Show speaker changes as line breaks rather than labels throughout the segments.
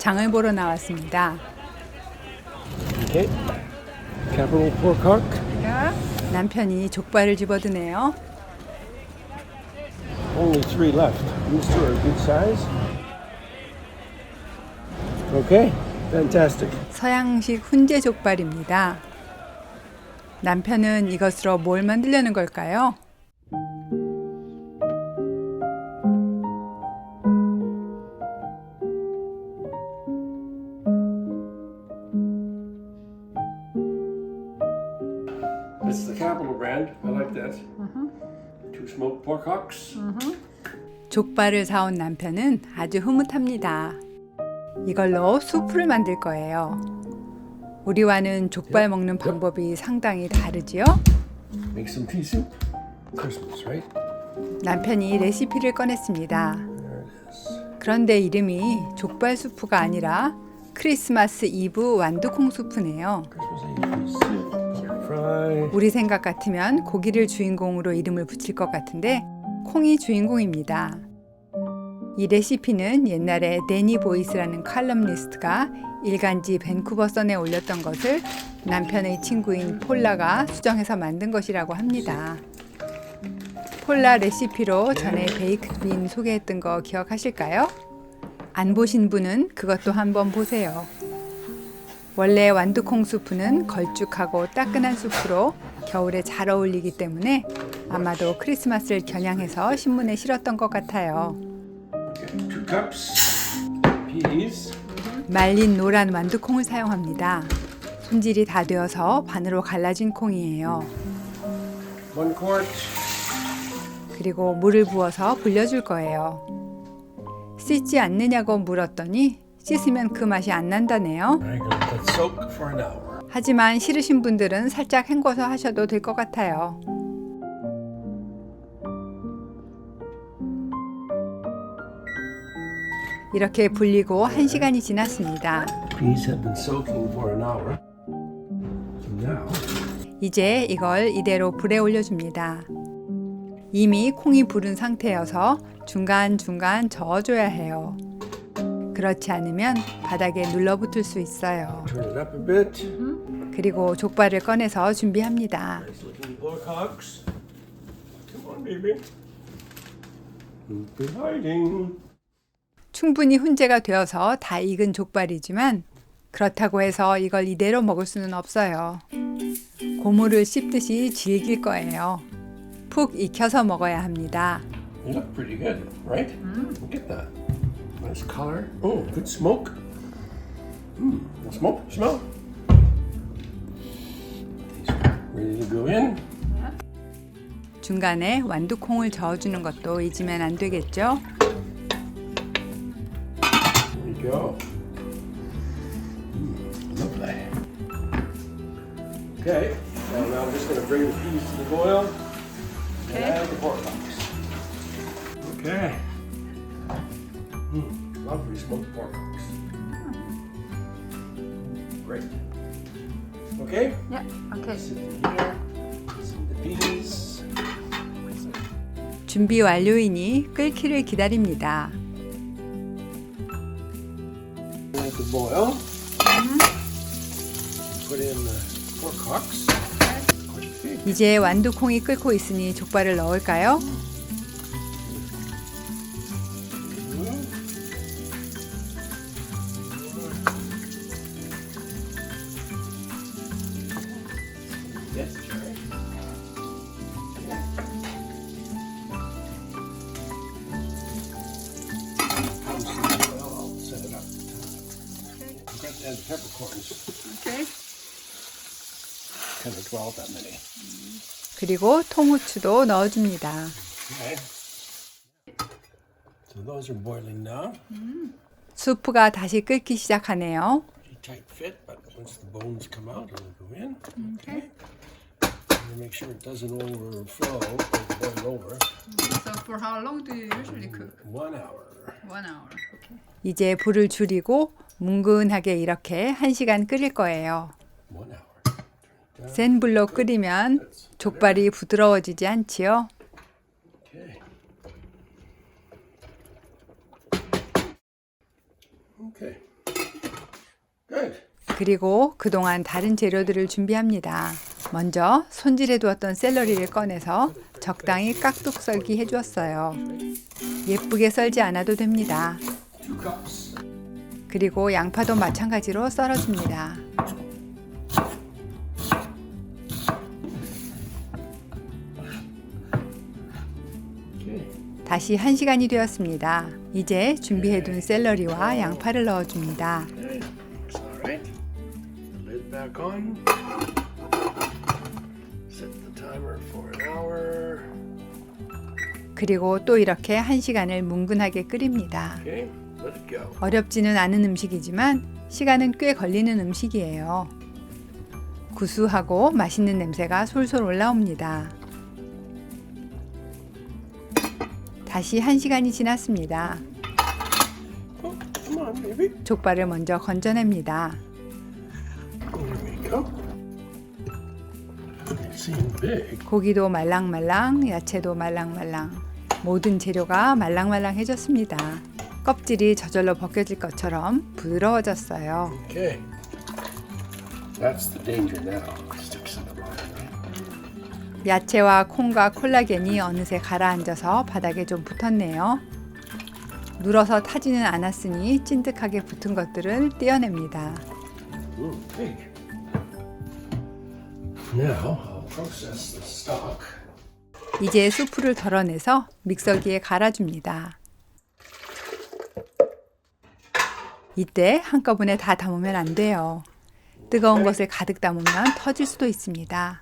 장을 보러 나왔습니다.
Okay. Capital pork hock.
남편이 족발을 집어드네요.
Only 3 left. These 2 are good size. Okay, fantastic.
서양식 훈제 족발입니다. 남편은 이것으로 뭘 만들려는 걸까요?
This is the Capital brand. I like that. 2 smoked pork hocks.
족발을 사온 남편은 아주 흐뭇합니다. 이걸로 수프를 만들 거예요. 우리와는 족발 먹는 방법이 상당히 다르지요?
Make some pea soup. Christmas, right?
남편이 레시피를 꺼냈습니다.
There it is.
그런데 이름이 족발 수프가 아니라 크리스마스 이브 완두콩 수프네요.
Christmas Eve soup. Pork fry.
우리 생각 같으면 고기를 주인공으로 이름을 붙일 것 같은데 콩이 주인공입니다. 이 레시피는 옛날에 데니 보이스라는 칼럼니스트가 일간지 밴쿠버 선에 올렸던 것을 남편의 친구인 폴라가 수정해서 만든 것이라고 합니다. 폴라 레시피로 전에 베이크드 빈 소개했던 거 기억하실까요? 안 보신 분은 그것도 한번 보세요. 원래 완두콩 수프는 걸쭉하고 따끈한 수프로 겨울에 잘 어울리기 때문에 아마도 크리스마스를 겨냥해서 신문에 실었던 것 같아요.
Okay, 2 cups. Peas.
말린 노란 완두콩을 사용합니다. 손질이 다 되어서 반으로 갈라진 콩이에요.
1 quart.
그리고 물을 부어서 불려줄 거예요. 씻지 않느냐고 물었더니 씻으면 그 맛이 안 난다네요.
I'm going to let that soak for an hour.
하지만 싫으신 분들은 살짝 헹궈서 하셔도 될 것 같아요. 이렇게 불리고 1시간이 지났습니다.
Peas have been soaking for an hour. So now,
이제 이걸 이대로 불에 올려줍니다. 이미 콩이 부른 상태여서 중간중간 저어줘야 해요. 그렇지 않으면 바닥에 눌러붙을 수 있어요.
turn it up a bit.
그리고 족발을 꺼내서 준비합니다.
Nice looking pork hocks. Come on, baby. You've been hiding.
충분히 훈제가 되어서 다 익은 족발이지만 그렇다고 해서 이걸 이대로 먹을 수는 없어요. 고무를 씹듯이 질길 거예요. 푹 익혀서 먹어야 합니다.
You look pretty good, right? Look at that. Nice color. Oh, good smoke. Smoke, smell. These are ready to go in.
중간에 완두콩을 저어주는 것도 잊으면 안 되겠죠?
There you go. Lovely. Okay, now I'm just going to bring the peas to the boil and add the pork hocks. Okay. Lovely smoked pork hocks. Great. Okay?
Yeah, okay.
Sit here. Some of the peas.
준비 완료이니 끓기를 기다립니다.
Let it boil. Put in the pork hocks. Quite big.
이제 완두콩이 끓고 있으니 족발을 넣을까요?
Yes, Jerry. I'll set it up. I'm going to add peppercorns.
Okay.
10 or 12, that many.
그리고 통후추도 넣어줍니다.
Okay. So those are boiling now.
수프가 다시 끓기 시작하네요.
Pretty tight fit, but once the bones come out, it'll go in. Okay. And make sure it doesn't overflow or boil over.
So for how long do you usually cook?
1 hour.
1 hour. Okay.
이제 불을 줄이고 뭉근하게 이렇게 1시간 끓일 거예요.
1 hour.
센 불로 끓이면 족발이 부드러워지지 않지요?
Okay. Okay. Good.
그리고 그동안 다른 재료들을 준비합니다. 먼저 손질해 두었던 샐러리를 꺼내서 적당히 깍둑 썰기 해주었어요. 예쁘게 썰지 않아도 됩니다.
2 cups.
그리고 양파도 마찬가지로 썰어줍니다.
Okay.
다시 1시간이 되었습니다. 이제 준비해둔 샐러리와 양파를 넣어줍니다.
Okay. Looks all right. The lid back on. Set the timer for an hour.
그리고 또 이렇게 1시간을 뭉근하게 끓입니다.
Okay. Let it go.
어렵지는 않은 음식이지만 시간은 꽤 걸리는 음식이에요. 구수하고 맛있는 냄새가 솔솔 올라옵니다. 다시 1시간이 지났습니다.
Oh, come on, baby.
족발을 먼저 건져냅니다.
There we go. It seemed big.
고기도 말랑말랑, 야채도 말랑말랑, 모든 재료가 말랑말랑해졌습니다. 껍질이 저절로 벗겨질 것처럼 부드러워졌어요.
Okay. That's the danger now. Sticks in the bottom.
야채와 콩과 콜라겐이 어느새 가라앉아서 바닥에 좀 붙었네요. 눌어서 타지는 않았으니 찐득하게 붙은 것들을 떼어냅니다.
Big. Now I'll process the stock.
이제 수프를 덜어내서 믹서기에 갈아줍니다. 이때 한꺼번에 다 담으면 안 돼요. 뜨거운 것을 가득 담으면 터질 수도 있습니다.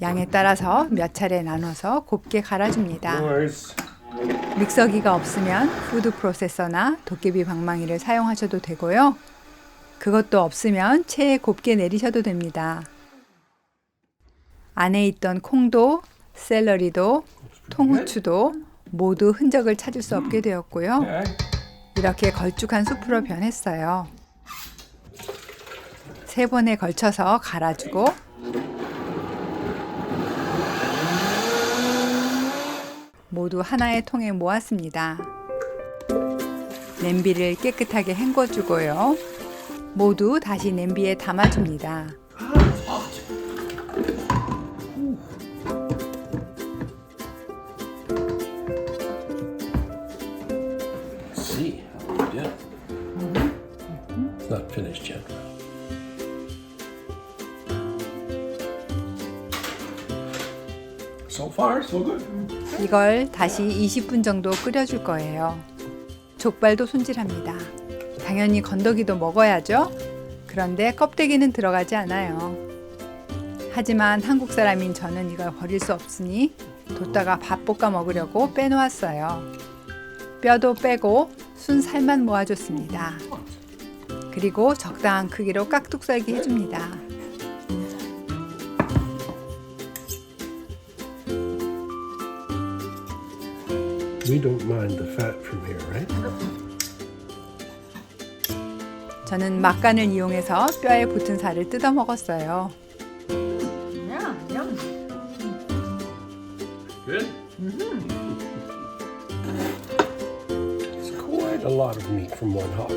양에 따라서 몇 차례 나눠서 곱게 갈아줍니다.
Yours.
믹서기가 없으면 푸드 프로세서나 도깨비 방망이를 사용하셔도 되고요. 그것도 없으면 체에 곱게 내리셔도 됩니다. 안에 있던 콩도, 샐러리도, 통후추도 모두 흔적을 찾을 수 없게 되었고요.
Okay.
이렇게 걸쭉한 수프로 변했어요. 3번에 걸쳐서 갈아주고 모두 하나의 통에 모았습니다. 냄비를 깨끗하게 헹궈주고요. 모두 다시 냄비에 담아줍니다.
See how we did. It's not finished yet. So far, so good.
이걸 다시 20분 정도 끓여줄 거예요. 족발도 손질합니다. 당연히 건더기도 먹어야죠. 그런데 껍데기는 들어가지 않아요. 하지만 한국 사람인 저는 이걸 버릴 수 없으니 뒀다가 밥 볶아 먹으려고 빼놓았어요. 뼈도 빼고 순 살만 모아줬습니다. 그리고 적당한 크기로 깍둑 썰기 해줍니다.
We don't mind the fat from here, right?
저는 막간을 이용해서 뼈에 붙은 살을 뜯어 먹었어요.
Yeah, yum.
Good. It's quite a lot of meat from one hog.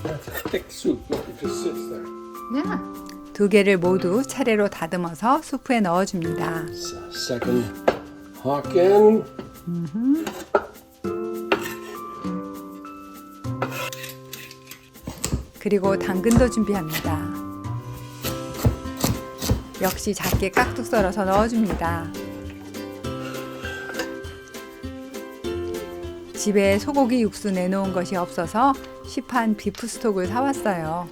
That's a thick soup. Look, it just sits there.
Yeah.
2개를 모두 차례로 다듬어서 수프에 넣어줍니다.
It's a second hawk in.
그리고 당근도 준비합니다. 역시 작게 깍둑 썰어서 넣어줍니다. 집에 소고기 육수 내놓은 것이 없어서 시판 비프 스톡을 사왔어요.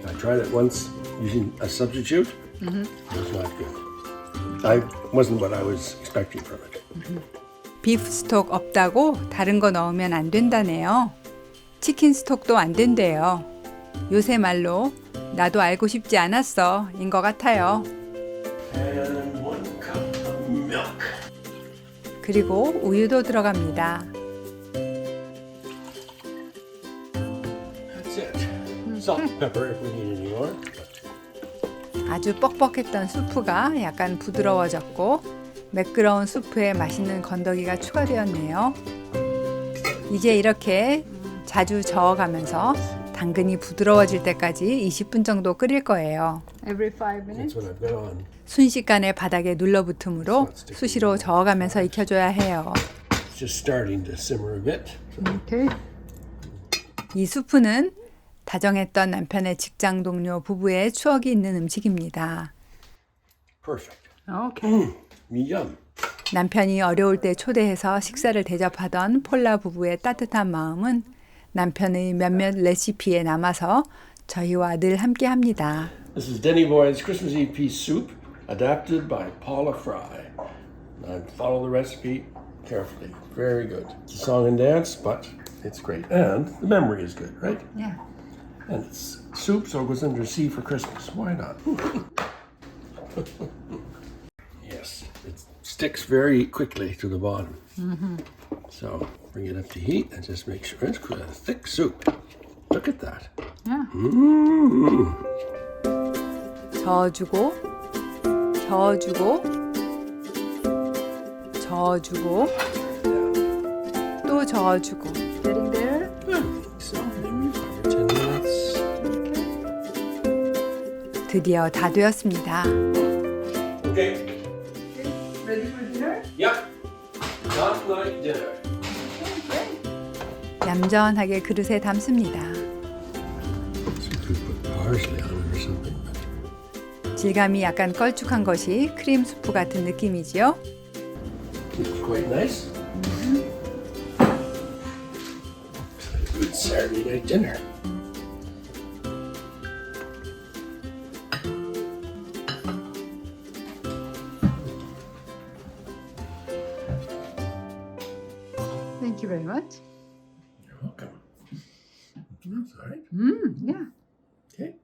I tried it once using a substitute. It was not good. I wasn't what I was expecting from it.
비프 스톡 없다고 다른 거 넣으면 안 된다네요. 치킨 스톡도 안 된대요. 요새 말로 나도 알고 싶지 않았어 인 것 같아요.
And 1 cup of milk.
그리고 우유도 들어갑니다.
That's it. Salt and pepper if we need any more.
아주 뻑뻑했던 수프가 약간 부드러워졌고 매끄러운 수프에 맛있는 건더기가 추가되었네요. 이제 이렇게 자주 저어가면서 당근이 부드러워질 때까지 20분 정도 끓일 거예요.
Every 5
That's
minutes.
what I've got on.
순식간에 바닥에 눌러붙으므로 수시로 저어가면서 익혀줘야 해요.
It's just starting to simmer a bit.
Okay.
이 수프는 다정했던 남편의 직장 동료 부부의 추억이 있는 음식입니다.
Perfect.
Okay.
Yum.
남편이 어려울 때 초대해서 식사를 대접하던 폴라 부부의 따뜻한 마음은 남편의 몇몇 레시피에 남아서 저희와 늘 함께합니다.
This is Denny Boyd's Christmas Eve pea soup, adapted by Paula Fry. I follow the recipe carefully. Very good. It's a song and dance, but it's great. And the memory is good, right?
Yeah.
And it's soup, so it goes under C for Christmas. Why not? Yes, it sticks very quickly to the bottom. So bring it up to heat and just make sure it's good. A thick soup. Look at that.
Yeah.
저어주고 저어주고 저어주고 또 저어주고.
Getting there.
So maybe 5 or 10 minutes.
드디어 다 되었습니다.
Okay.
Ready for dinner?
Yep. Not like dinner.
얌전하게 그릇에 담습니다.
So you could put parsley on it or something. But
질감이 약간 걸쭉한 것이 크림 수프 같은 느낌이지요.
it's quite nice. Looks like a good Saturday night dinner.
Thank you very much.
You're welcome. That's all right.
Yeah.
Okay.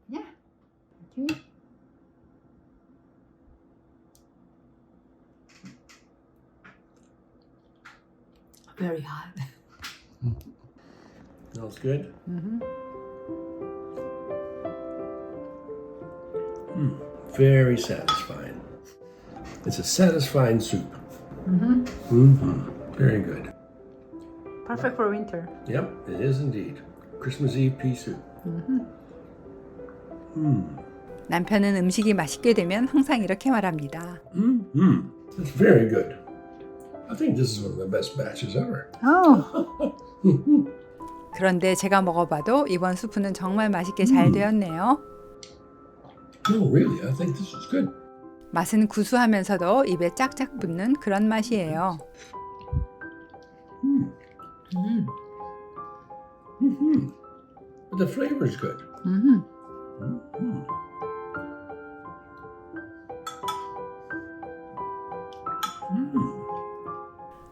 Yeah. Okay. Very hot.
Smells good. Very satisfying. It's a satisfying soup. Very good.
Perfect for winter.
Yep, it is indeed. Christmas Eve pea soup.
남편은 음식이 맛있게 되면 항상 이렇게 말합니다.
It's very good. I think this is one of the best batches ever.
Oh.
그런데 제가 먹어봐도 이번 수프는 정말 맛있게 잘 되었네요.
No, really, I think this is good.
맛은 구수하면서도 입에 짝짝 붙는 그런 맛이에요.
But the flavor is good.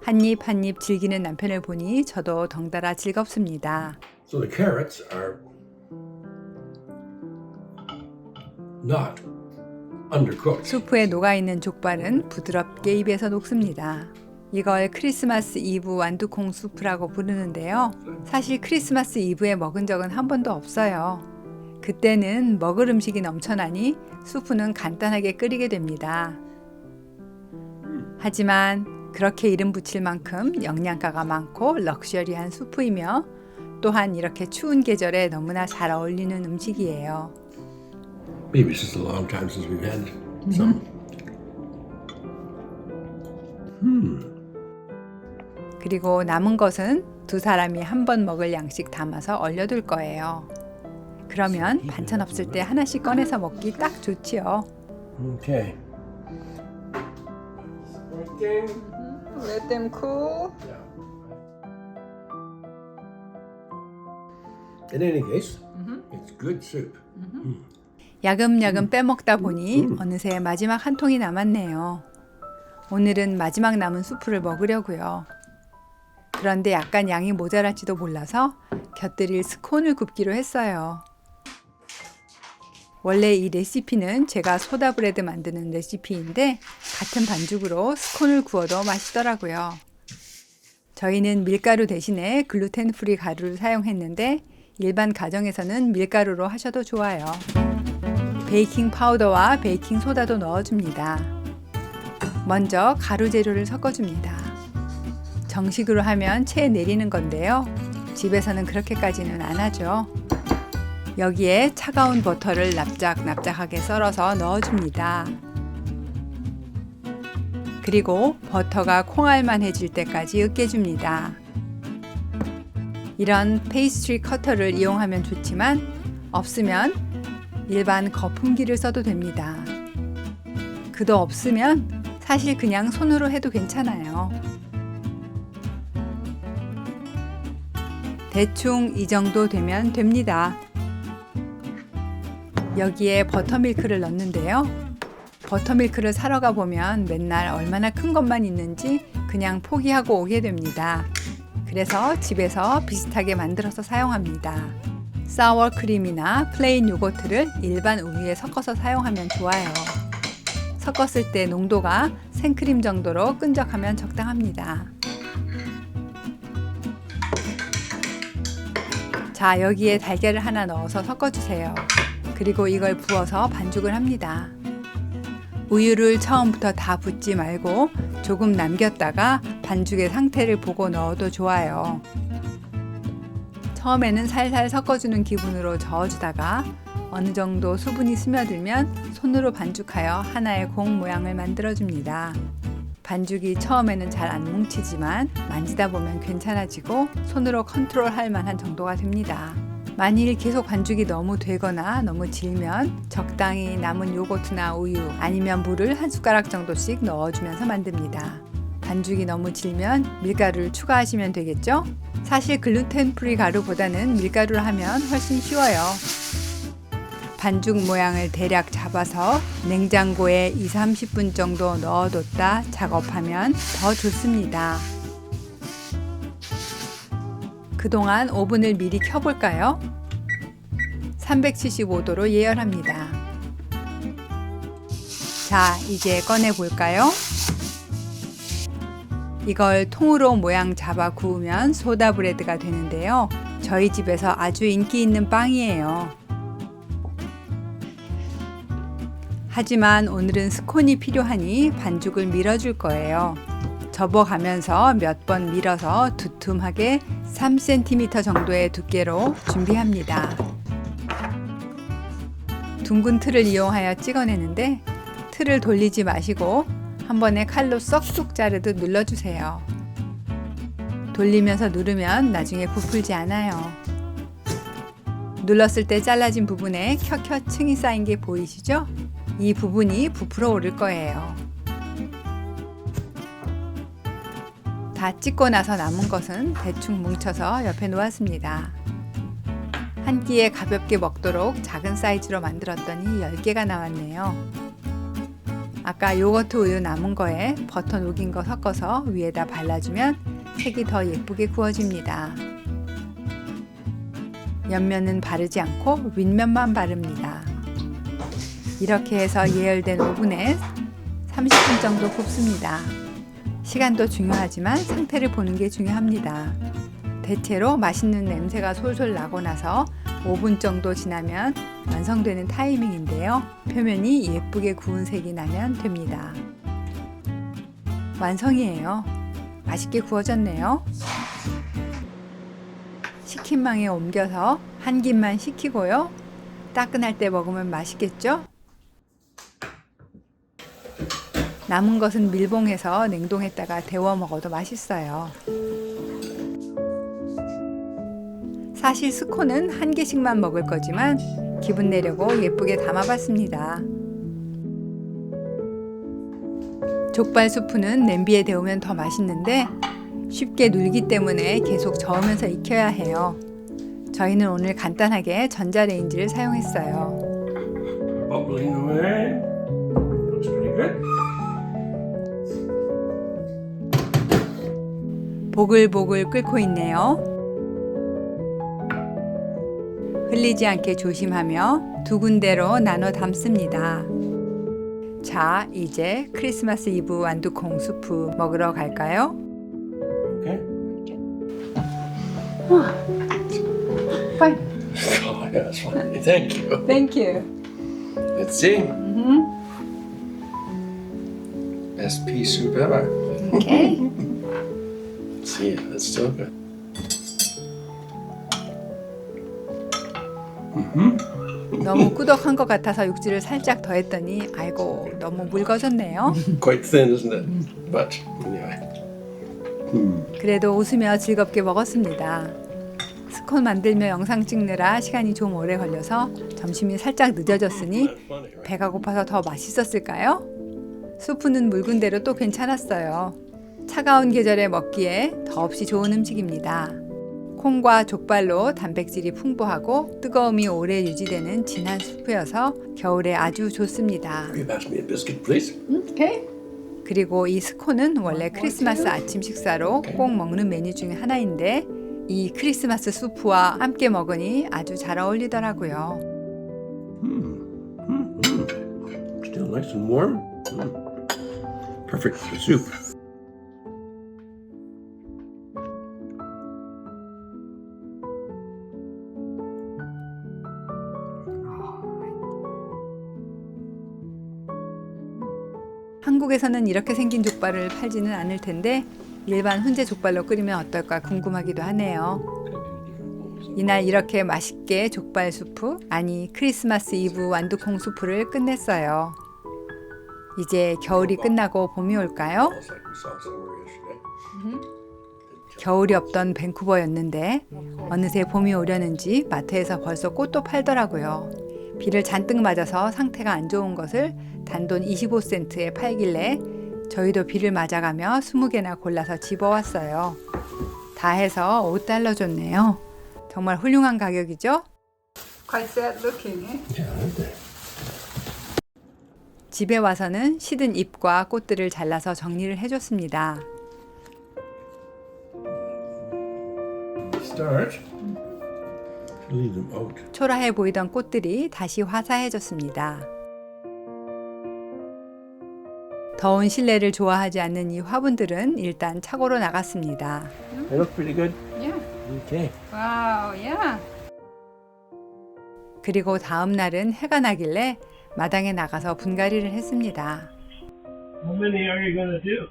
한입 한입 즐기는 남편을 보니 저도 덩달아 즐겁습니다.
So the carrots are not undercooked.
수프에 녹아있는 족발은 부드럽게 입에서 녹습니다. 이걸 크리스마스 이브 완두콩 수프라고 부르는데요. 사실 크리스마스 이브에 먹은 적은 한 번도 없어요. 그때는 먹을 음식이 넘쳐나니 수프는 간단하게 끓이게 됩니다. 하지만 그렇게 이름 붙일 만큼 영양가가 많고 럭셔리한 수프이며 또한 이렇게 추운 계절에 너무나 잘 어울리는 음식이에요.
Maybe it's just a long time since we've had some.
그리고 남은 것은 두 사람이 한 번 먹을 양씩 담아서 얼려둘 거예요. 그러면 반찬 없을 때 하나씩 꺼내서 먹기 딱 좋지요.
Okay. Okay.
Let them cool.
Yeah. In any case, it's good soup.
야금야금 빼먹다 보니 어느새 마지막 한 통이 남았네요. 오늘은 마지막 남은 수프를 먹으려고요. 그런데 약간 양이 모자랄지도 몰라서 곁들일 스콘을 굽기로 했어요. 원래 이 레시피는 제가 소다브레드 만드는 레시피인데 같은 반죽으로 스콘을 구워도 맛있더라고요. 저희는 밀가루 대신에 글루텐 프리 가루를 사용했는데 일반 가정에서는 밀가루로 하셔도 좋아요. 베이킹 파우더와 베이킹 소다도 넣어줍니다. 먼저 가루 재료를 섞어줍니다. 정식으로 하면 체에 내리는 건데요. 집에서는 그렇게까지는 안 하죠. 여기에 차가운 버터를 납작납작하게 썰어서 넣어줍니다. 그리고 버터가 콩알만해질 때까지 으깨줍니다. 이런 페이스트리 커터를 이용하면 좋지만 없으면 일반 거품기를 써도 됩니다. 그도 없으면 사실 그냥 손으로 해도 괜찮아요. 대충 이 정도 되면 됩니다. 여기에 버터밀크를 넣는데요. 버터밀크를 사러 가보면 맨날 얼마나 큰 것만 있는지 그냥 포기하고 오게 됩니다. 그래서 집에서 비슷하게 만들어서 사용합니다. 사워 크림이나 플레인 요거트를 일반 우유에 섞어서 사용하면 좋아요. 섞었을 때 농도가 생크림 정도로 끈적하면 적당합니다. 자, 여기에 달걀을 하나 넣어서 섞어주세요. 그리고 이걸 부어서 반죽을 합니다. 우유를 처음부터 다 붓지 말고 조금 남겼다가 반죽의 상태를 보고 넣어도 좋아요. 처음에는 살살 섞어주는 기분으로 저어주다가 어느 정도 수분이 스며들면 손으로 반죽하여 하나의 공 모양을 만들어줍니다. 반죽이 처음에는 잘 안 뭉치지만 만지다 보면 괜찮아지고 손으로 컨트롤할 만한 정도가 됩니다. 만일 계속 반죽이 너무 되거나 너무 질면 적당히 남은 요거트나 우유 아니면 물을 한 숟가락 정도씩 넣어주면서 만듭니다. 반죽이 너무 질면 밀가루를 추가하시면 되겠죠? 사실 글루텐 프리 가루보다는 밀가루를 하면 훨씬 쉬워요. 반죽 모양을 대략 잡아서 냉장고에 2-30분 정도 넣어뒀다 작업하면 더 좋습니다. 그동안 오븐을 미리 켜볼까요? 375도로 예열합니다. 자, 이제 꺼내볼까요? 이걸 통으로 모양 잡아 구우면 소다 브레드가 되는데요. 저희 집에서 아주 인기 있는 빵이에요. 하지만 오늘은 스콘이 필요하니 반죽을 밀어줄 거예요. 접어가면서 몇 번 밀어서 두툼하게 3cm 정도의 두께로 준비합니다. 둥근 틀을 이용하여 찍어내는데 틀을 돌리지 마시고 한 번에 칼로 쏙쏙 자르듯 눌러주세요. 돌리면서 누르면 나중에 부풀지 않아요. 눌렀을 때 잘라진 부분에 켜켜 층이 쌓인 게 보이시죠? 이 부분이 부풀어 오를 거예요. 다 찍고 나서 남은 것은 대충 뭉쳐서 옆에 놓았습니다. 한 끼에 가볍게 먹도록 작은 사이즈로 만들었더니 10개가 나왔네요. 아까 요거트 우유 남은 거에 버터 녹인 거 섞어서 위에다 발라주면 색이 더 예쁘게 구워집니다. 옆면은 바르지 않고 윗면만 바릅니다. 이렇게 해서 예열된 오븐에 30분 정도 굽습니다. 시간도 중요하지만 상태를 보는 게 중요합니다. 대체로 맛있는 냄새가 솔솔 나고 나서 5분 정도 지나면 완성되는 타이밍인데요. 표면이 예쁘게 구운 색이 나면 됩니다. 완성이에요. 맛있게 구워졌네요. 식힌망에 옮겨서 한 김만 식히고요. 따끈할 때 먹으면 맛있겠죠? 남은 것은 밀봉해서 냉동했다가 데워 먹어도 맛있어요. 사실 스콘은 한 개씩만 먹을 거지만 기분 내려고 예쁘게 담아봤습니다. 족발 수프는 냄비에 데우면 더 맛있는데 쉽게 눌기 때문에 계속 저으면서 익혀야 해요. 저희는 오늘 간단하게 전자레인지를 사용했어요.
Bubbling away. Looks pretty good.
보글보글 끓고 있네요. 흘리지 않게 조심하며 두 군데로 나눠 담습니다. 자, 이제 크리스마스 이브 완두콩 수프 먹으러 갈까요?
Okay.
Fine.
Oh, yeah, that's fine. Thank you.
Thank you.
Let's see. Best pea soup ever.
Okay.
See, that's still good.
너무 꾸덕한 것 같아서 육즙을 살짝 더했더니 아이고 너무 묽어졌네요.
Quite thin, isn't it? But anyway.
그래도 웃으며 즐겁게 먹었습니다. 스콘 만들며 영상 찍느라 시간이 좀 오래 걸려서 점심이 살짝 늦어졌으니 배가 고파서 더 맛있었을까요? 수프는 묽은 대로 또 괜찮았어요. 차가운 계절에 먹기에 더없이 좋은 음식입니다. 콩과 족발로 단백질이 풍부하고 뜨거움이 오래 유지되는 진한 수프여서 겨울에 아주 좋습니다.
Will you pass me a biscuit, please?
Okay.
그리고 이 스콘은 원래 크리스마스 아침 식사로 꼭 먹는 메뉴 중에 하나인데 이 크리스마스 수프와 함께 먹으니 아주 잘 어울리더라고요.
Still nice and warm. Perfect for soup.
한국에서는 이렇게 생긴 족발을 팔지는 않을 텐데 일반 훈제 족발로 끓이면 어떨까 궁금하기도 하네요. 이날 이렇게 맛있게 족발 수프, 아니 크리스마스 이브 완두콩 수프를 끝냈어요. 이제 겨울이 끝나고 봄이 올까요?
Almost like we saw somewhere yesterday.
겨울이 없던 밴쿠버였는데 어느새 봄이 오려는지 마트에서 벌써 꽃도 팔더라고요. 비를 잔뜩 맞아서 상태가 안 좋은 것을 단돈 25센트에 팔길래 저희도 비를 맞아가며 20개나 골라서 집어왔어요. 다 해서 $5 줬네요. 정말 훌륭한 가격이죠?
Quite sad looking, eh?
Yeah, aren't they?
집에 와서는 시든 잎과 꽃들을 잘라서 정리를 해줬습니다.
Start. Leave them out.
초라해 보이던 꽃들이 다시 화사해졌습니다. 더운 실내를 좋아하지 않는 이 화분들은 일단 차고로 나갔습니다.
They look pretty good.
Yeah.
Okay.
Wow, yeah.
그리고 다음 날은 해가 나길래 마당에 나가서 분갈이를 했습니다.
How many are you going to do?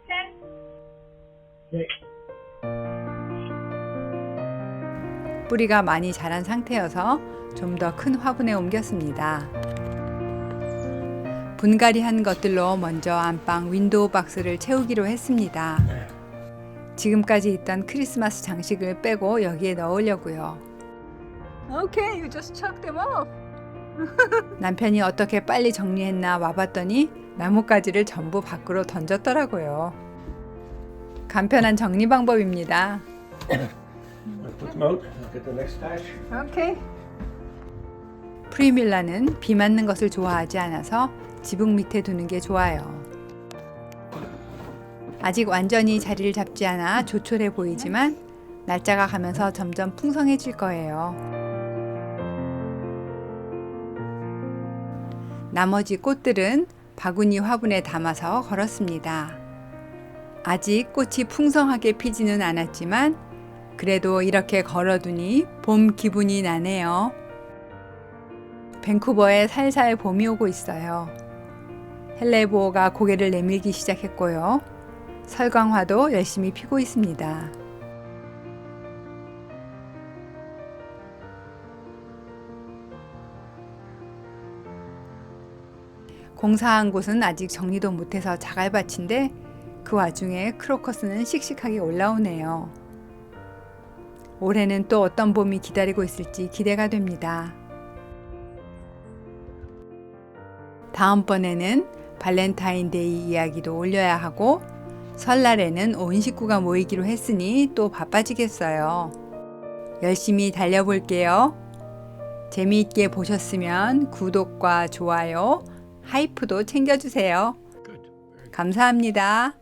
10. Okay.
뿌리가 많이 자란 상태여서 좀 더 큰 화분에 옮겼습니다. 분갈이한 것들로 먼저 안방 윈도우 박스를 채우기로 했습니다. 지금까지 있던 크리스마스 장식을 빼고 여기에 넣으려고요.
Okay, you just chuck them off.
남편이 어떻게 빨리 정리했나 와봤더니 나뭇가지를 전부 밖으로 던졌더라고요. 간편한 정리 방법입니다.
I'll put them out. I'll get the next batch.
Okay.
프리뮬라는 비 맞는 것을 좋아하지 않아서 지붕 밑에 두는 게 좋아요. 아직 완전히 자리를 잡지 않아 조촐해 보이지만 날짜가 가면서 점점 풍성해질 거예요. 나머지 꽃들은 바구니 화분에 담아서 걸었습니다. 아직 꽃이 풍성하게 피지는 않았지만 그래도 이렇게 걸어두니 봄 기분이 나네요. 밴쿠버에 살살 봄이 오고 있어요. 헬레보어가 고개를 내밀기 시작했고요. 설광화도 열심히 피고 있습니다. 공사한 곳은 아직 정리도 못해서 자갈밭인데 그 와중에 크로커스는 씩씩하게 올라오네요. 올해는 또 어떤 봄이 기다리고 있을지 기대가 됩니다. 다음번에는 발렌타인데이 이야기도 올려야 하고 설날에는 온 식구가 모이기로 했으니 또 바빠지겠어요. 열심히 달려볼게요. 재미있게 보셨으면 구독과 좋아요, 하이프도 챙겨주세요.
Good.
감사합니다.